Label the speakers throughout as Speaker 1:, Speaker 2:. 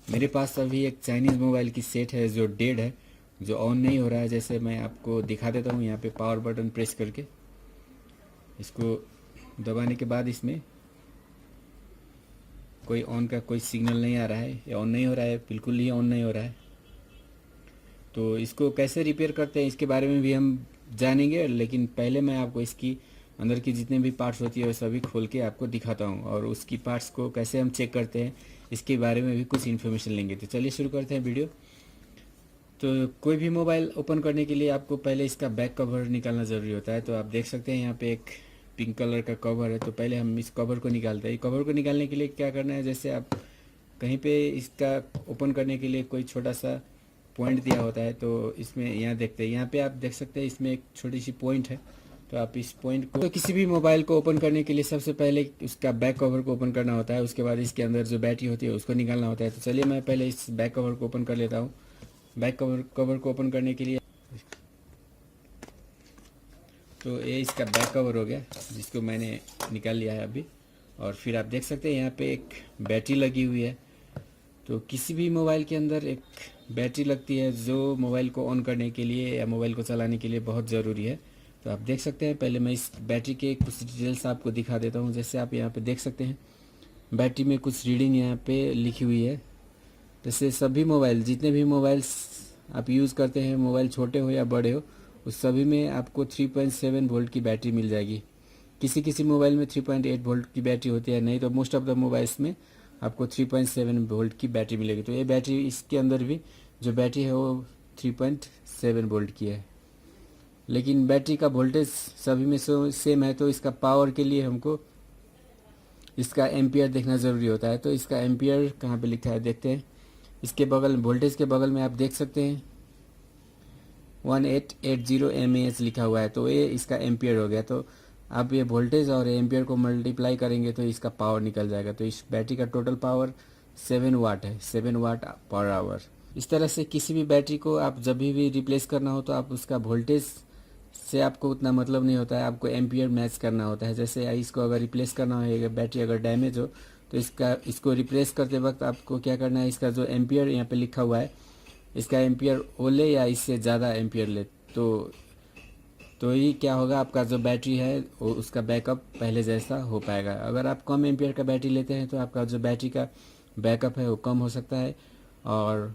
Speaker 1: मेरे पास अभी एक चाइनीज़ मोबाइल की सेट है जो डेड है, जो ऑन नहीं हो रहा है। जैसे मैं आपको दिखा देता हूँ, यहाँ पे पावर बटन प्रेस करके इसको दबाने के बाद इसमें कोई ऑन का कोई सिग्नल नहीं आ रहा है, ये ऑन नहीं हो रहा है, बिल्कुल ही ऑन नहीं हो रहा है। तो इसको कैसे रिपेयर करते हैं इसके बारे में भी हम जानेंगे, लेकिन पहले मैं आपको इसकी अंदर की जितने भी पार्ट्स होती है वो सभी खोल के आपको दिखाता हूँ, और उसकी पार्ट्स को कैसे हम चेक करते हैं इसके बारे में भी कुछ इन्फॉर्मेशन लेंगे। तो चलिए शुरू करते हैं वीडियो। तो कोई भी मोबाइल ओपन करने के लिए आपको पहले इसका बैक कवर निकालना ज़रूरी होता है। तो आप देख सकते हैं यहाँ पे एक पिंक कलर का कवर है। तो पहले हम इस कवर को निकालते हैं। कवर को निकालने के लिए क्या करना है, जैसे आप कहीं पे इसका ओपन करने के लिए कोई छोटा सा पॉइंट दिया होता है, तो इसमें यहाँ देखते हैं, यहाँ पे आप देख सकते हैं इसमें एक छोटी सी पॉइंट है। तो आप इस पॉइंट को, तो किसी भी मोबाइल को ओपन करने के लिए सबसे पहले उसका बैक कवर को ओपन करना होता है, उसके बाद इसके अंदर जो बैटरी होती है उसको निकालना होता है। तो चलिए मैं पहले इस बैक कवर को ओपन कर लेता हूँ। बैक कवर को ओपन करने के लिए, तो ये इसका बैक कवर हो गया जिसको मैंने निकाल लिया है अभी। और फिर आप देख सकते हैं यहाँ पे एक बैटरी लगी हुई है। तो किसी भी मोबाइल के अंदर एक बैटरी लगती है जो मोबाइल को ऑन करने के लिए या मोबाइल को चलाने के लिए बहुत ज़रूरी है। तो आप देख सकते हैं, पहले मैं इस बैटरी के कुछ डिटेल्स आपको दिखा देता हूँ। जैसे आप यहाँ पे देख सकते हैं बैटरी में कुछ रीडिंग यहाँ पे लिखी हुई है। जैसे सभी मोबाइल, जितने भी मोबाइल्स आप यूज़ करते हैं, मोबाइल छोटे हो या बड़े हो, उस सभी में आपको 3.7 वोल्ट की बैटरी मिल जाएगी। किसी किसी मोबाइल में 3.8 वोल्ट की बैटरी होती है, नहीं तो मोस्ट ऑफ द मोबाइल्स में आपको 3.7 वोल्ट की बैटरी मिलेगी। तो ये बैटरी, इसके अंदर भी जो बैटरी है वो 3.7 वोल्ट की है। लेकिन बैटरी का वोल्टेज सभी में सेम है, तो इसका पावर के लिए हमको इसका एम्पियर देखना ज़रूरी होता है। तो इसका एम्पियर कहाँ पे लिखा है देखते हैं। इसके बगल, वोल्टेज के बगल में आप देख सकते हैं 1880 mAh लिखा हुआ है। तो ये इसका एम्पियर हो गया। तो आप ये वोल्टेज और एम्पियर को मल्टीप्लाई करेंगे तो इसका पावर निकल जाएगा। तो इस बैटरी का टोटल पावर 7 वाट है, 7 वाट पर आवर। इस तरह से किसी भी बैटरी को आप जब भी रिप्लेस करना हो तो आप उसका वोल्टेज से आपको उतना मतलब नहीं होता है, आपको एम्पियर मैच करना होता है। जैसे इसको अगर रिप्लेस करना है, बैटरी अगर डैमेज हो, तो इसको रिप्लेस करते वक्त आपको क्या करना है, इसका जो एम्पियर यहाँ पे लिखा हुआ है, इसका एम्पियर वो ले या इससे ज़्यादा एम्पियर ले। तो ही क्या होगा, आपका जो बैटरी है वो उसका बैकअप पहले जैसा हो पाएगा। अगर आप कम एम्पियर का बैटरी लेते हैं तो आपका जो बैटरी का बैकअप है वो कम हो सकता है, और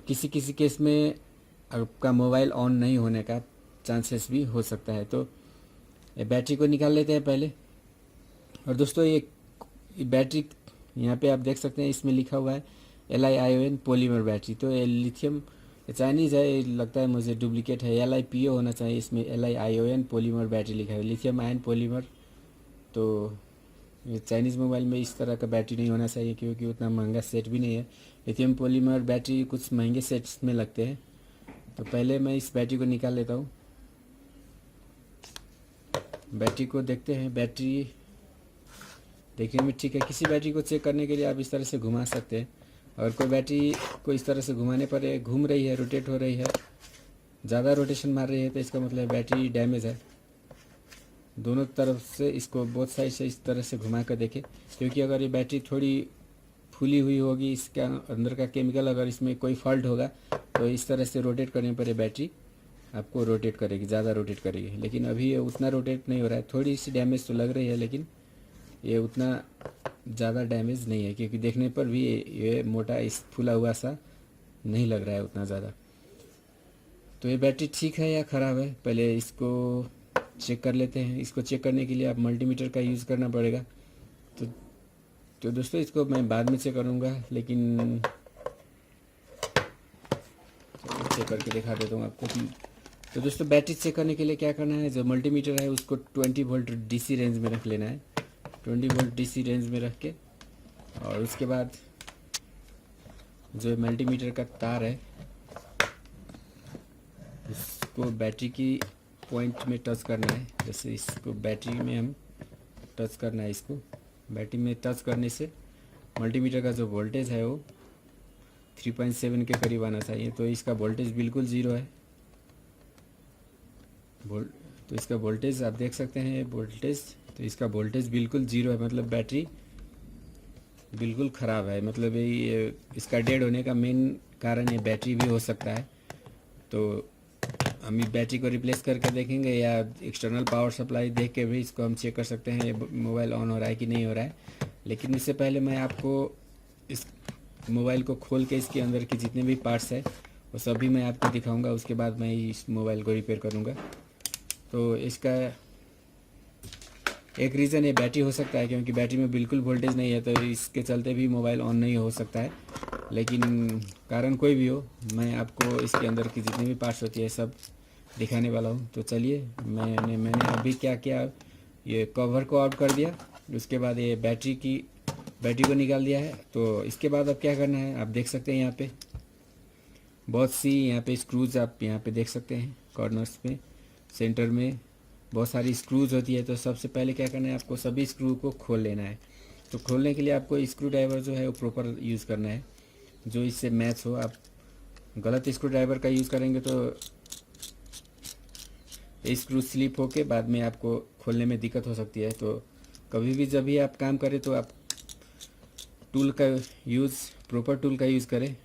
Speaker 1: किसी किसी केस में आपका मोबाइल ऑन नहीं होने का चांसेस भी हो सकता है। तो ये बैटरी को निकाल लेते हैं पहले। और दोस्तों ये बैटरी यहाँ पे आप देख सकते हैं, इसमें लिखा हुआ है LiION पॉलीमर बैटरी। तो ये लिथियम, ये चाइनीज़ है, ये लगता है मुझे डुप्लीकेट है, LiPo होना चाहिए। इसमें LiION पॉलीमर बैटरी लिखा है, लिथियम आयन पॉलीमर। तो ये चाइनीज़ मोबाइल में इस तरह का बैटरी नहीं होना चाहिए, क्योंकि उतना महंगा सेट भी नहीं है। लिथियम पॉलीमर बैटरी कुछ महंगे सेट्स में लगते हैं। तो पहले मैं इस बैटरी को निकाल लेता हूँ। बैटरी को देखते हैं। बैटरी देखने में ठीक है। किसी बैटरी को चेक करने के लिए आप इस तरह से घुमा सकते हैं। अगर कोई बैटरी को इस तरह से घुमाने पर घूम रही है, रोटेट हो रही है, ज़्यादा रोटेशन मार रही है, तो इसका मतलब बैटरी डैमेज है। दोनों तरफ से इसको, बोथ साइड से इस तरह से घुमा कर देखें, क्योंकि अगर ये बैटरी थोड़ी फूली हुई होगी, इसका अंदर का केमिकल अगर इसमें कोई फॉल्ट होगा, तो इस तरह से रोटेट करने पर ये बैटरी आपको रोटेट करेगी, ज़्यादा रोटेट करेगी। लेकिन अभी ये उतना रोटेट नहीं हो रहा है, थोड़ी सी डैमेज तो लग रही है, लेकिन ये उतना ज़्यादा डैमेज नहीं है, क्योंकि देखने पर भी ये मोटा, इस फूला हुआ सा नहीं लग रहा है उतना ज़्यादा। तो ये बैटरी ठीक है या ख़राब है, पहले इसको चेक कर लेते हैं। इसको चेक करने के लिए आप मल्टीमीटर का यूज़ करना पड़ेगा। तो दोस्तों इसको मैं बाद में चेक करूँगा, लेकिन चेक करके दिखा देता हूँ आपको। तो दोस्तों बैटरी चेक करने के लिए क्या करना है, जो मल्टीमीटर है उसको 20 वोल्ट DC रेंज में रख लेना है। 20 वोल्ट DC रेंज में रख के, और उसके बाद जो मल्टीमीटर का तार है उसको बैटरी की पॉइंट में टच करना है। जैसे इसको बैटरी में हम टच करना है, इसको बैटरी में टच करने से मल्टीमीटर का जो वोल्टेज है वो 3.7 के करीब आना चाहिए। तो इसका वोल्टेज बिल्कुल ज़ीरो है। तो इसका वोल्टेज आप देख सकते हैं, वोल्टेज, तो इसका वोल्टेज बिल्कुल ज़ीरो है, मतलब बैटरी बिल्कुल ख़राब है। मतलब ये इसका डेड होने का मेन कारण ये बैटरी भी हो सकता है। तो हम इस बैटरी को रिप्लेस करके देखेंगे, या एक्सटर्नल पावर सप्लाई देख के भी इसको हम चेक कर सकते हैं ये मोबाइल ऑन हो रहा है कि नहीं हो रहा है। लेकिन इससे पहले मैं आपको इस मोबाइल को खोल के इसके अंदर की जितने भी पार्ट्स है वो सभी मैं आपको दिखाऊंगा, उसके बाद मैं इस मोबाइल को रिपेयर करूंगा। तो इसका एक रीज़न ये बैटरी हो सकता है, क्योंकि बैटरी में बिल्कुल वोल्टेज नहीं है, तो इसके चलते भी मोबाइल ऑन नहीं हो सकता है। लेकिन कारण कोई भी हो, मैं आपको इसके अंदर की जितनी भी पार्ट्स होती है सब दिखाने वाला हूँ। तो चलिए, मैंने अभी क्या किया, ये कवर को आउट कर दिया, उसके बाद ये बैटरी को निकाल दिया है। तो इसके बाद अब क्या करना है, आप देख सकते हैं यहाँ पे बहुत सी यहाँ पे स्क्रूज आप यहाँ पे देख सकते हैं, कॉर्नर्स में, सेंटर में बहुत सारी स्क्रूज होती है। तो सबसे पहले क्या करना है, आपको सभी स्क्रू को खोल लेना है। तो खोलने के लिए आपको स्क्रू ड्राइवर जो है वो प्रॉपर यूज़ करना है, जो इससे मैच हो। आप गलत स्क्रू ड्राइवर का यूज़ करेंगे तो स्क्रू स्लिप होके बाद में आपको खोलने में दिक्कत हो सकती है। तो कभी भी जब भी आप काम करें तो आप प्रॉपर टूल का यूज़ करें।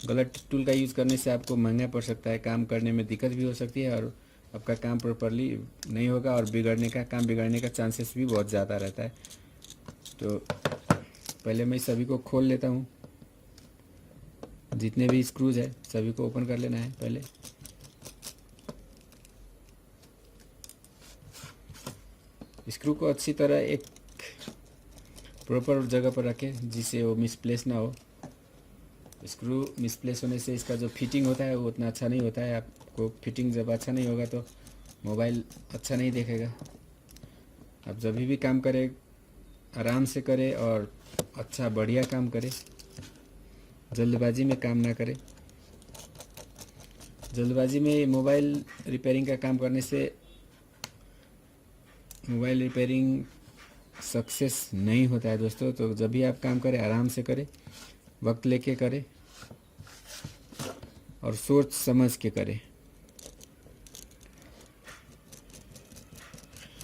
Speaker 1: गलत टूल का यूज़ करने से आपको महंगा पड़ सकता है, काम करने में दिक्कत भी हो सकती है, और आपका काम प्रॉपरली नहीं होगा, और काम बिगड़ने का चांसेस भी बहुत ज़्यादा रहता है। तो पहले मैं सभी को खोल लेता हूँ, जितने भी स्क्रूज है सभी को ओपन कर लेना है पहले। स्क्रू को अच्छी तरह एक प्रॉपर जगह पर रखें जिससे वो मिसप्लेस ना हो। स्क्रू मिसप्लेस होने से इसका जो फिटिंग होता है वो उतना अच्छा नहीं होता है। आपको फिटिंग जब अच्छा नहीं होगा तो मोबाइल अच्छा नहीं देखेगा। आप जब भी काम करें आराम से करें और अच्छा बढ़िया काम करें, जल्दबाजी में काम ना करें। जल्दबाजी में मोबाइल रिपेयरिंग का काम करने से मोबाइल रिपेयरिंग सक्सेस नहीं होता है दोस्तों। तो जब भी आप काम करें आराम से करें, वक्त लेके करें और सोच समझ के करें।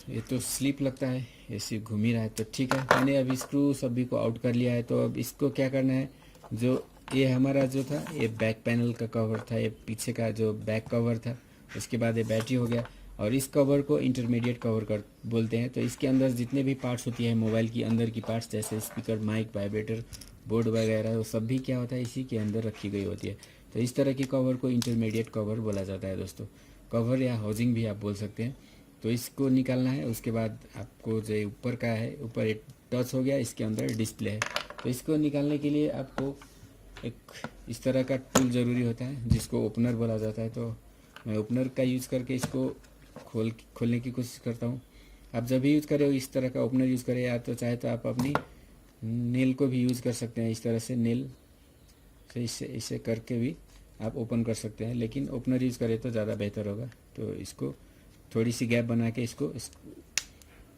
Speaker 1: ये तो स्लिप लगता है, ये सिर्फ घूम ही रहा है, तो ठीक है। मैंने अब स्क्रू सभी को आउट कर लिया है। तो अब इसको क्या करना है, जो ये हमारा जो था ये बैक पैनल का कवर था, ये पीछे का जो बैक कवर था, उसके बाद ये बैटरी हो गया, और इस कवर को इंटरमीडिएट कवर कर बोलते हैं। तो इसके अंदर जितने भी पार्ट्स होती है मोबाइल की अंदर की पार्ट्स, जैसे स्पीकर, माइक, वाइब्रेटर, बोर्ड वगैरह, वो सब भी क्या होता है इसी के अंदर रखी गई होती है। तो इस तरह की कवर को इंटरमीडिएट कवर बोला जाता है दोस्तों। कवर या हाउसिंग भी आप बोल सकते हैं। तो इसको निकालना है। उसके बाद आपको जो ऊपर का है, ऊपर एक टच हो गया, इसके अंदर डिस्प्ले है। तो इसको निकालने के लिए आपको एक इस तरह का टूल ज़रूरी होता है जिसको ओपनर बोला जाता है। तो मैं ओपनर का यूज़ करके इसको खोलने की कोशिश करता हूँ। आप जब भी यूज़ करें इस तरह का ओपनर यूज़ करें, या तो चाहे तो आप अपनी नेल को भी यूज़ कर सकते हैं। इस तरह से नेल से इसे करके भी आप ओपन कर सकते हैं, लेकिन ओपनर यूज़ करें तो ज़्यादा बेहतर होगा। तो इसको थोड़ी सी गैप बना के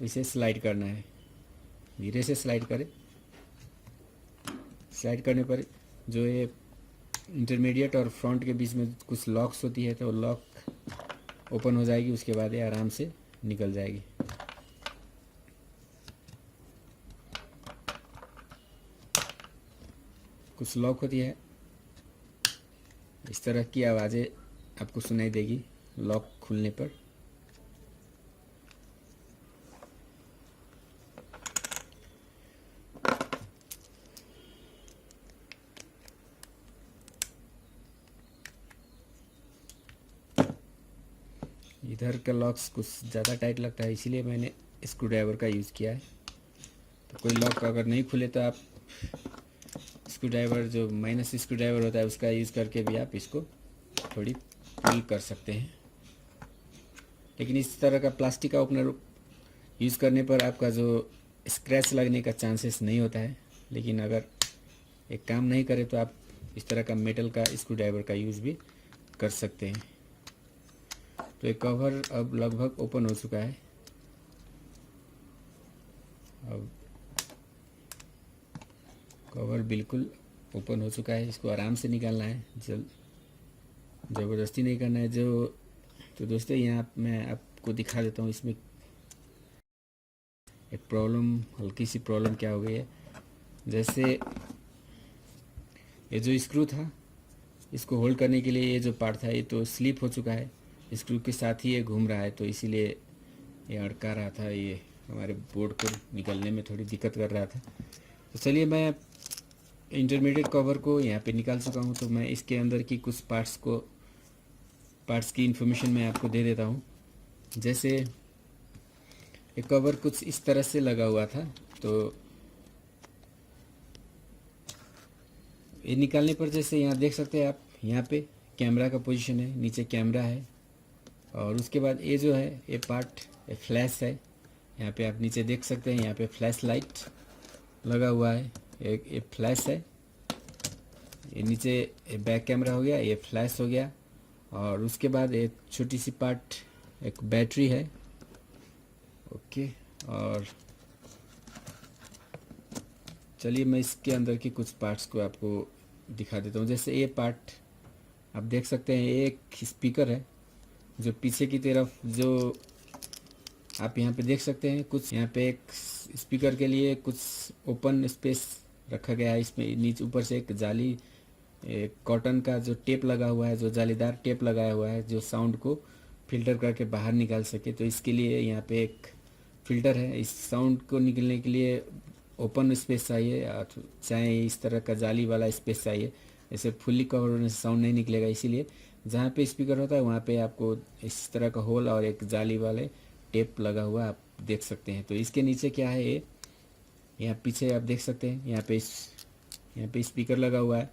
Speaker 1: इसे स्लाइड करना है। धीरे से स्लाइड करें। स्लाइड करने पर जो ये इंटरमीडिएट और फ्रंट के बीच में कुछ लॉक्स होती है तो लॉक ओपन हो जाएगी, उसके बाद ये आराम से निकल जाएगी। कुछ लॉक होती है, इस तरह की आवाज़ें आपको सुनाई देगी लॉक खुलने पर। इधर का लॉक्स कुछ ज़्यादा टाइट लगता है, इसीलिए मैंने स्क्रू ड्राइवर का यूज़ किया है। तो कोई लॉक अगर नहीं खुले तो आप स्क्रू ड्राइवर, जो माइनस स्क्रू ड्राइवर होता है, उसका यूज़ करके भी आप इसको थोड़ी पुल कर सकते हैं। लेकिन इस तरह का प्लास्टिक का ओपनर यूज़ करने पर आपका जो स्क्रैच लगने का चांसेस नहीं होता है। लेकिन अगर एक काम नहीं करे तो आप इस तरह का मेटल का स्क्रू ड्राइवर का यूज़ भी कर सकते हैं। तो ये कवर अब लगभग ओपन हो चुका है। अब कवर बिल्कुल ओपन हो चुका है। इसको आराम से निकालना है, ज़बरदस्ती नहीं करना है। तो दोस्तों यहाँ मैं आपको दिखा देता हूँ इसमें एक हल्की सी प्रॉब्लम क्या हो गई है। जैसे ये जो स्क्रू था, इसको होल्ड करने के लिए ये जो पार्ट था ये तो स्लिप हो चुका है, स्क्रू के साथ ही ये घूम रहा है, तो इसीलिए ये अड़का रहा था, ये हमारे बोर्ड को निकलने में थोड़ी दिक्कत कर रहा था। तो चलिए मैं इंटरमीडिएट कवर को यहाँ पे निकाल चुका हूँ, तो मैं इसके अंदर की कुछ पार्ट्स की इन्फॉर्मेशन मैं आपको दे देता हूँ। जैसे ये कवर कुछ इस तरह से लगा हुआ था, तो ये निकालने पर जैसे यहाँ देख सकते हैं आप, यहाँ पे कैमरा का पोजीशन है, नीचे कैमरा है, और उसके बाद ये जो है ये पार्ट ये फ्लैश है, यहाँ पे आप नीचे देख सकते हैं, यहाँ पे फ्लैश लाइट लगा हुआ है, एक ये फ्लैश है, ये नीचे ये बैक कैमरा हो गया, ये फ्लैश हो गया, और उसके बाद एक छोटी सी पार्ट एक बैटरी है। ओके, और चलिए मैं इसके अंदर के कुछ पार्ट्स को आपको दिखा देता हूँ। जैसे ये पार्ट आप देख सकते हैं, ये एक स्पीकर है जो पीछे की तरफ, जो आप यहाँ पे देख सकते हैं, कुछ यहाँ पे एक स्पीकर के लिए कुछ ओपन स्पेस रखा गया है, इसमें नीचे ऊपर से एक जाली कॉटन का जो टेप लगा हुआ है, जो जालीदार टेप लगाया हुआ है, जो साउंड को फिल्टर करके बाहर निकाल सके। तो इसके लिए यहाँ पे एक फिल्टर है, इस साउंड को निकलने के लिए ओपन स्पेस चाहिए, चाहे इस तरह का जाली वाला स्पेस चाहिए, ऐसे फुल्ली कवर होने से साउंड नहीं निकलेगा। इसीलिए जहाँ पे स्पीकर होता है वहाँ पे आपको इस तरह का होल और एक जाली वाले टेप लगा हुआ आप देख सकते हैं। तो इसके नीचे क्या है, ये यहाँ पीछे आप देख सकते हैं, यहाँ पे स्पीकर लगा हुआ है,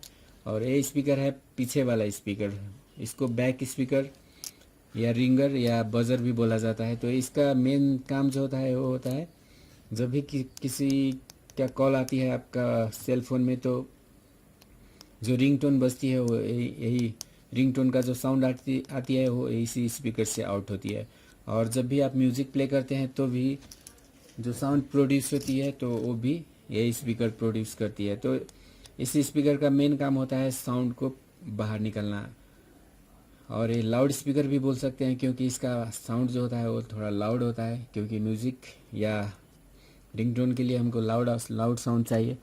Speaker 1: और ये स्पीकर है पीछे वाला स्पीकर, इसको बैक स्पीकर या रिंगर या बजर भी बोला जाता है। तो इसका मेन काम जो होता है वो होता है, जब भी किसी का कॉल आती है आपका सेल फोन में, तो जो रिंगटोन बजती है वो यही रिंगटोन का जो साउंड आती है वो इसी स्पीकर से आउट होती है। और जब भी आप म्यूज़िक प्ले करते हैं तो भी जो साउंड प्रोड्यूस होती है तो वो भी यही स्पीकर प्रोड्यूस करती है। तो इस स्पीकर का मेन काम होता है साउंड को बाहर निकलना, और ये लाउड स्पीकर भी बोल सकते हैं, क्योंकि इसका साउंड जो होता है वो थोड़ा लाउड होता है, क्योंकि म्यूज़िक या रिंगटोन के लिए हमको लाउड साउंड चाहिए,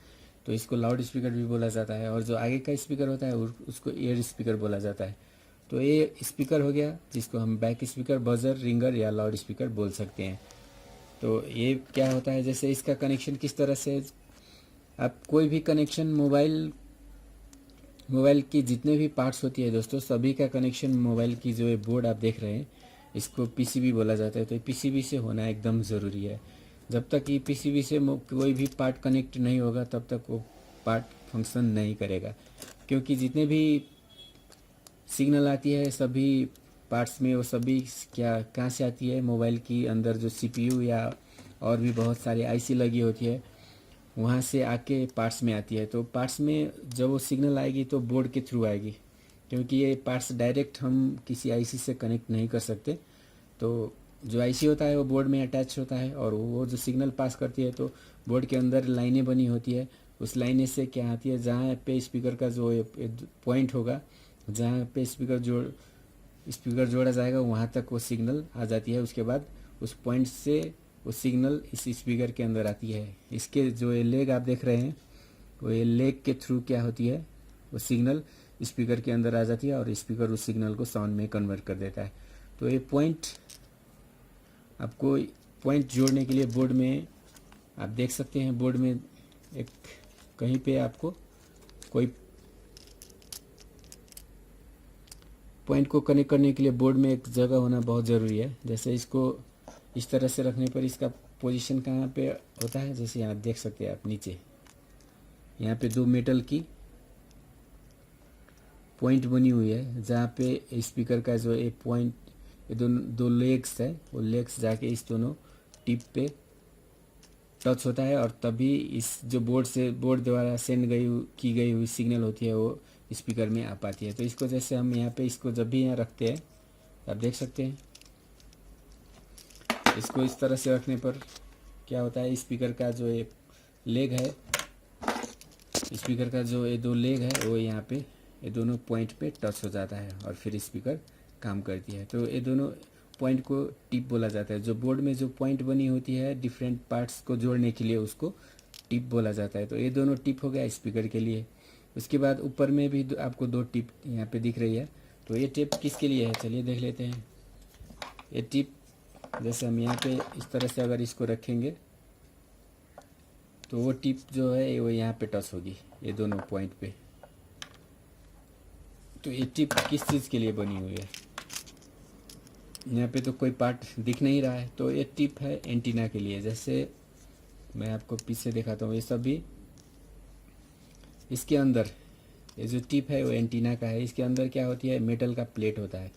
Speaker 1: तो इसको लाउड स्पीकर भी बोला जाता है। और जो आगे का स्पीकर होता है उसको ईयर स्पीकर बोला जाता है। तो ये स्पीकर हो गया जिसको हम बैक स्पीकर, बजर, रिंगर या लाउड स्पीकर बोल सकते हैं। तो ये क्या होता है, जैसे इसका कनेक्शन किस तरह से, आप कोई भी कनेक्शन मोबाइल की जितने भी पार्ट्स होती है दोस्तों, सभी का कनेक्शन मोबाइल की जो ये बोर्ड आप देख रहे हैं इसको पीसीबी बोला जाता है। तो पीसीबी से होना एकदम ज़रूरी है। जब तक ये पीसीबी से कोई भी पार्ट कनेक्ट नहीं होगा तब तक वो पार्ट फंक्शन नहीं करेगा, क्योंकि जितने भी सिग्नल आती है सभी पार्ट्स में, वो सभी कहाँ से आती है, मोबाइल की अंदर जो सीपीयू या और भी बहुत सारी आईसी लगी होती है वहाँ से आके पार्ट्स में आती है। तो पार्ट्स में जब वो सिग्नल आएगी तो बोर्ड के थ्रू आएगी, क्योंकि ये पार्ट्स डायरेक्ट हम किसी आईसी से कनेक्ट नहीं कर सकते। तो जो आईसी होता है वो बोर्ड में अटैच होता है, और वो जो सिग्नल पास करती है तो बोर्ड के अंदर लाइनें बनी होती है, उस लाइनें से क्या आती है, जहाँ पे स्पीकर का जो पॉइंट होगा, जहाँ पे स्पीकर जोड़ा जाएगा वहाँ तक वो सिग्नल आ जाती है। उसके बाद उस पॉइंट से वो सिग्नल इस स्पीकर के अंदर आती है। इसके जो ये लेग आप देख रहे हैं, वो ये लेग के थ्रू क्या होती है, वो सिग्नल स्पीकर के अंदर आ जाती है, और स्पीकर उस सिग्नल को साउंड में कन्वर्ट कर देता है। तो ये आपको पॉइंट जोड़ने के लिए बोर्ड में आप देख सकते हैं, बोर्ड में एक कहीं पे आपको कोई पॉइंट को कनेक्ट करने के लिए बोर्ड में एक जगह होना बहुत ज़रूरी है। जैसे इसको इस तरह से रखने पर इसका पोजीशन कहाँ पे होता है, जैसे यहाँ देख सकते हैं आप, नीचे यहाँ पे दो मेटल की पॉइंट बनी हुई है, जहाँ पे स्पीकर का जो एक पॉइंट, ये दो लेग्स है, वो लेग्स जाके इस दोनों टिप पे टच होता है, और तभी इस जो बोर्ड द्वारा सेंड की गई हुई सिग्नल होती है वो स्पीकर में आ पाती है। तो इसको जैसे हम यहाँ पे इसको जब भी यहाँ रखते हैं, आप देख सकते हैं, इसको इस तरह से रखने पर क्या होता है, स्पीकर का जो एक लेग है, स्पीकर का जो ये दो लेग है वो यहाँ पे ये दोनों पॉइंट पे टच हो जाता है, और फिर स्पीकर काम करती है। तो ये दोनों पॉइंट को टिप बोला जाता है। जो बोर्ड में जो पॉइंट बनी होती है डिफरेंट पार्ट्स को जोड़ने के लिए, उसको टिप बोला जाता है। तो ये दोनों टिप हो गया स्पीकर के लिए। उसके बाद ऊपर में भी आपको दो टिप यहाँ पे दिख रही है। तो ये टिप किसके लिए है, चलिए देख लेते हैं। ये टिप जैसे हम यहाँ पे इस तरह से अगर इसको रखेंगे तो वो टिप जो है वो यहाँ पे टच होगी, ये दोनों पॉइंट पे। तो ये टिप किस चीज़ के लिए बनी हुई है, यहाँ पे तो कोई पार्ट दिख नहीं रहा है। तो ये टिप है एंटीना के लिए। जैसे मैं आपको पीछे दिखाता हूँ, ये सभी इसके अंदर ये जो टिप है वो एंटीना का है। इसके अंदर क्या होती है, मेटल का प्लेट होता है।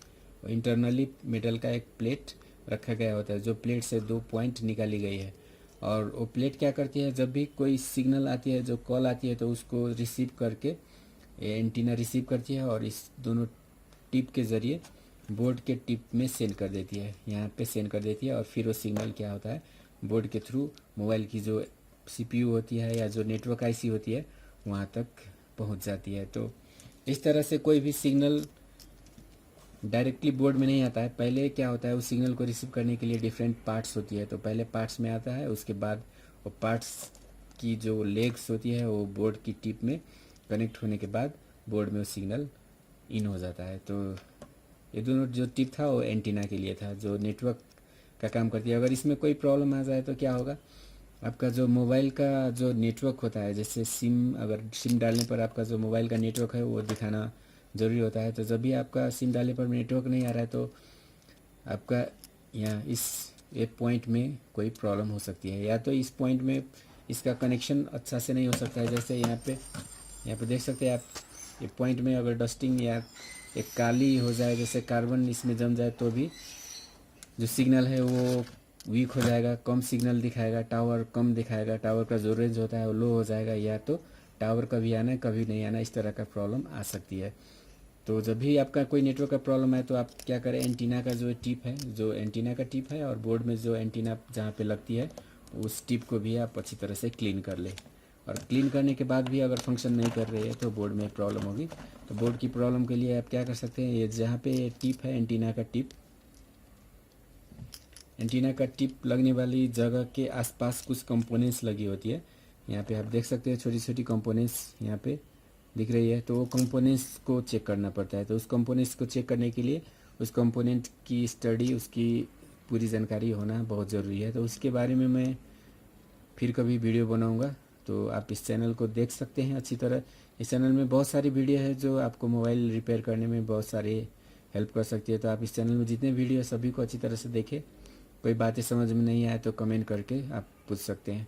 Speaker 1: और इंटरनली मेटल का एक प्लेट रखा गया होता है, जो प्लेट से दो पॉइंट निकाली गई है। और वो प्लेट क्या करती है, जब भी कोई सिग्नल आती है, जो कॉल आती है, तो उसको रिसीव करके ये एंटीना रिसीव करती है और इस दोनों टिप के ज़रिए बोर्ड के टिप में सेंड कर देती है, यहाँ पे सेंड कर देती है। और फिर वो सिग्नल क्या होता है, बोर्ड के थ्रू मोबाइल की जो सीपीयू होती है या जो नेटवर्क आईसी होती है वहाँ तक पहुँच जाती है। तो इस तरह से कोई भी सिग्नल डायरेक्टली बोर्ड में नहीं आता है। पहले क्या होता है, उस सिग्नल को रिसीव करने के लिए डिफरेंट पार्ट्स होती है। तो पहले पार्ट्स में आता है, उसके बाद वो पार्ट्स की जो लेग्स होती है वो बोर्ड की टिप में कनेक्ट होने के बाद बोर्ड में वो सिग्नल इन हो जाता है। तो ये दोनों जो टिप था वो एंटीना के लिए था, जो नेटवर्क का काम करती है। अगर इसमें कोई प्रॉब्लम आ जाए तो क्या होगा, आपका जो मोबाइल का जो नेटवर्क होता है, जैसे सिम, अगर सिम डालने पर आपका जो मोबाइल का नेटवर्क है वो दिखाना ज़रूरी होता है। तो जब भी आपका सिम डालने पर नेटवर्क नहीं आ रहा है तो आपका यहाँ इस एक पॉइंट में कोई प्रॉब्लम हो सकती है, या तो इस पॉइंट में इसका कनेक्शन अच्छा से नहीं हो सकता है। जैसे यहाँ पे देख सकते हैं आप, ये पॉइंट में अगर डस्टिंग या एक काली हो जाए, जैसे कार्बन इसमें जम जाए, तो भी जो सिग्नल है वो वीक हो जाएगा, कम सिग्नल दिखाएगा, टावर कम दिखाएगा, टावर का जो रेंज होता है वो लो हो जाएगा, या तो टावर कभी आना है कभी नहीं आना, इस तरह का प्रॉब्लम आ सकती है। तो जब भी आपका कोई नेटवर्क का प्रॉब्लम है तो आप क्या करें, एंटीना का जो टिप है, जो एंटीना का टिप है और बोर्ड में जो एंटीना जहाँ पे लगती है उस टिप को भी आप अच्छी तरह से क्लीन कर ले। और क्लीन करने के बाद भी अगर फंक्शन नहीं कर रही है तो बोर्ड में प्रॉब्लम होगी। तो बोर्ड की प्रॉब्लम के लिए आप क्या कर सकते हैं, ये जहाँ पे टिप है एंटीना का टिप लगने वाली जगह के आसपास कुछ कंपोनेंट्स लगी होती है। यहाँ पे आप देख सकते हैं छोटी छोटी कंपोनेंट्स यहाँ पे दिख रही है। तो वो कंपोनेंट्स को चेक करना पड़ता है। तो उस कंपोनेंट्स को चेक करने के लिए उस कंपोनेंट की स्टडी, उसकी पूरी जानकारी होना बहुत ज़रूरी है। तो उसके बारे में मैं फिर कभी वीडियो बनाऊंगा, तो आप इस चैनल को देख सकते हैं अच्छी तरह। इस चैनल में बहुत सारी वीडियो है जो आपको मोबाइल रिपेयर करने में बहुत सारी हेल्प कर सकती है। तो आप इस चैनल में जितने वीडियो है सभी को अच्छी तरह से देखें। कोई बातें समझ में नहीं आए तो कमेंट करके आप पूछ सकते हैं।